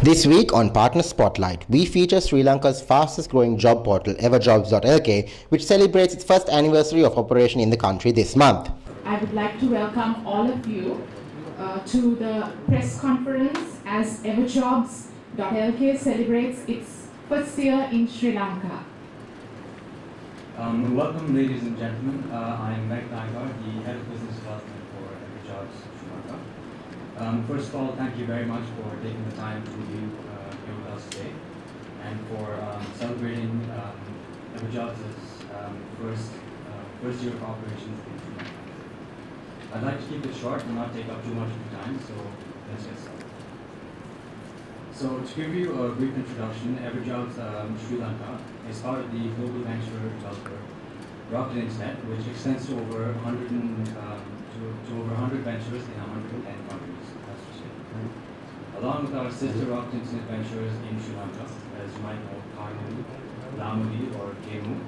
This week on Partner Spotlight, we feature Sri Lanka's fastest growing job portal, everjobs.lk, which celebrates its first anniversary of operation in the country this month. I would like to welcome all of you to the press conference as everjobs.lk celebrates its first year in Sri Lanka. Welcome, ladies and gentlemen. I'm Venkat, the Head of Business Development for everjobs Sri Lanka. First of all, thank you very much for taking the time to be here with us today and for celebrating everjobs' first year of operations in Sri Lanka. I'd like to keep it short and not take up too much of your time, so let's get started. So to give you a brief introduction, everjobs Sri Lanka is part of the global venture developer Rocket Internet, which extends to over 100 ventures in 110 countries. That's to say. Along with our sister Rocket Internet ventures in Sri Lanka, as you might know, Karmudi, Lamudi, or Kemu,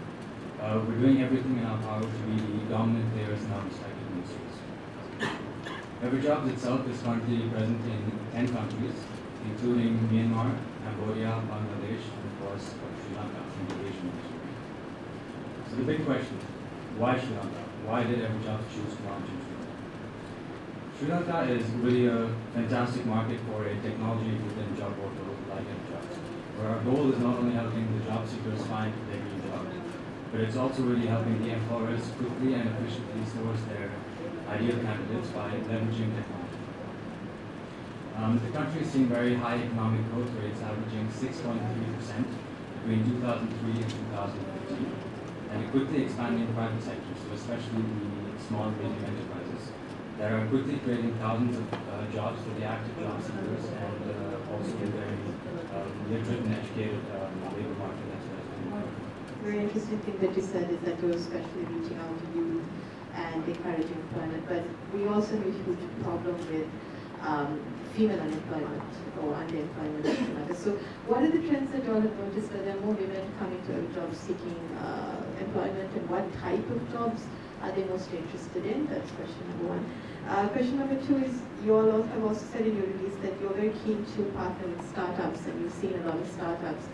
we're doing everything in our power to be the dominant players in our respective industries. everjobs itself is currently present in 10 countries, including Myanmar, Cambodia, Bangladesh, and of course Sri Lanka in the Asian industry. So the big question, why Sri Lanka? Why did everjobs choose to launch in Sri Lanka? Sri Lanka is really a fantastic market for a technology-driven job portal like everjobs, where our goal is not only helping the job seekers find their dream job, but it's also really helping the employers quickly and efficiently source their ideal candidates by leveraging technology. The country is seeing very high economic growth rates, averaging 6.3% between 2003 and 2015, and a quickly expanding private sector, so especially the small and medium enterprises that are quickly creating thousands of jobs for the active job seekers and also the very literate and educated labor market as well. Very interesting thing that you said is that you're especially reaching out to youth and encouraging employment, but we also have a huge problem with female unemployment or underemployment. So what are the trends that you all have noticed? That there are more women coming to jobs seeking employment, and what type of jobs are they most interested in? That's question number one. Question number two is, you all have also said in your release that you're very keen to partner with startups, and you've seen a lot of startups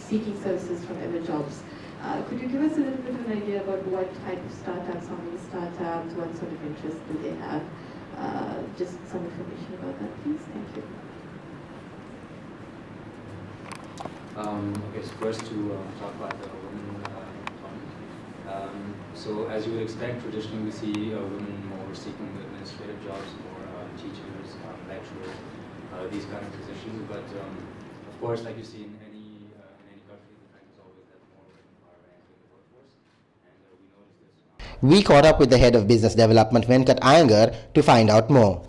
seeking services from everjobs. Could you give us a little bit of an idea about what type of startups, how many startups, what sort of interest do they have? Just some information about that, please. Thank you. Okay, so first to talk about the women employment. So as you would expect, traditionally we see women more seeking administrative jobs, more teachers, lecturers, these kind of positions. But of course, like you see in any country, the trend is always that more women are entering the workforce, and we notice this now. We caught up with the Head of Business Development, Venkat, Iyengar, to find out more.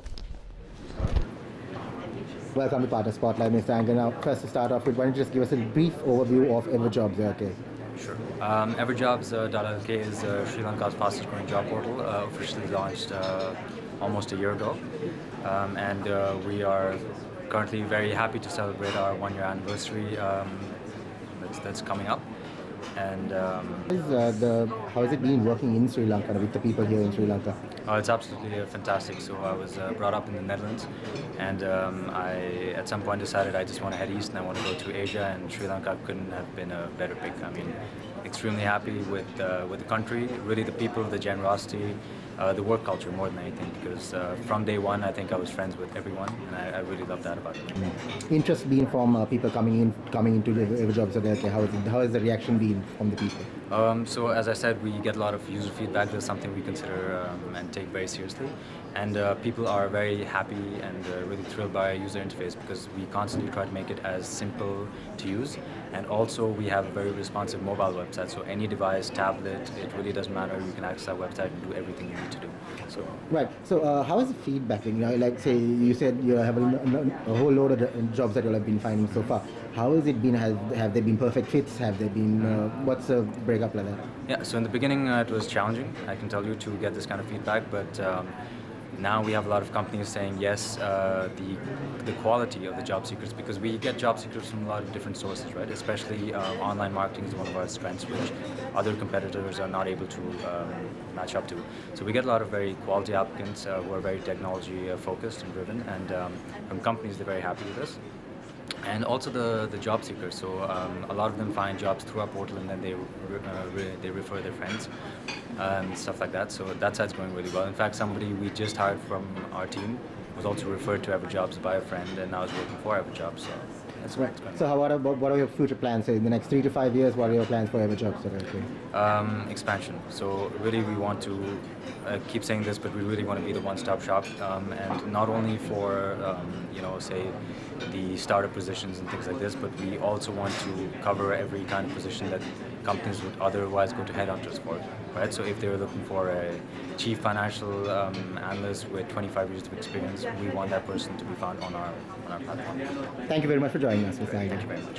Welcome to Partner Spotlight, Mr. Iyengar. Now, first to start off with, why don't you just give us a brief overview of everjobs.lk? Sure. everjobs.lk is Sri Lanka's fastest growing job portal, officially launched almost a year ago. And we are currently very happy to celebrate our 1-year anniversary that's coming up. And how has it been working in Sri Lanka with the people here in Sri Lanka? It's absolutely fantastic. So I was brought up in the Netherlands, and I at some point decided I just want to head east and I want to go to Asia, and Sri Lanka couldn't have been a better pick. I mean, extremely happy with the country, really the people, the generosity, the work culture more than anything, because from day one I think I was friends with everyone, and I really love that about it. Interest been from people coming into the everjobs.lk? How has the reaction been from the people? So as I said, we get a lot of user feedback. That's something we consider and take very seriously, and people are very happy and really thrilled by our user interface, because we constantly try to make it as simple to use, and also we have a very responsive mobile website, so any device, tablet, it really doesn't matter, you can access our website and do everything you need to do. So right. So how is the feedback? Like say you said you have a whole load of jobs that you have been finding so far. How has it been? Have there been perfect fits? Have there been what's the breakup like that? Yeah. So in the beginning it was challenging, I can tell you, to get this kind of feedback, but now we have a lot of companies saying yes, the quality of the job seekers, because we get job seekers from a lot of different sources, right? Especially online marketing is one of our strengths, which other competitors are not able to match up to. So we get a lot of very quality applicants who are very technology focused and driven, and from companies they're very happy with us. And also the job seekers. So a lot of them find jobs through our portal, and then they refer their friends and stuff like that. So that side's going really well. In fact, somebody we just hired from our team was also referred to everjobs by a friend, and now is working for everjobs. So that's Right. So what are your future plans? Say in the next 3 to 5 years, what are your plans for everjobs.lk? Expansion. So really we want to keep saying this, but we really want to be the one-stop shop, and not only for say the startup positions and things like this, but we also want to cover every kind of position that companies would otherwise go to headhunters for, right? So if they're looking for a chief financial analyst with 25 years of experience, we want that person to be found on our platform. Thank you very much for joining us. Thank you very much.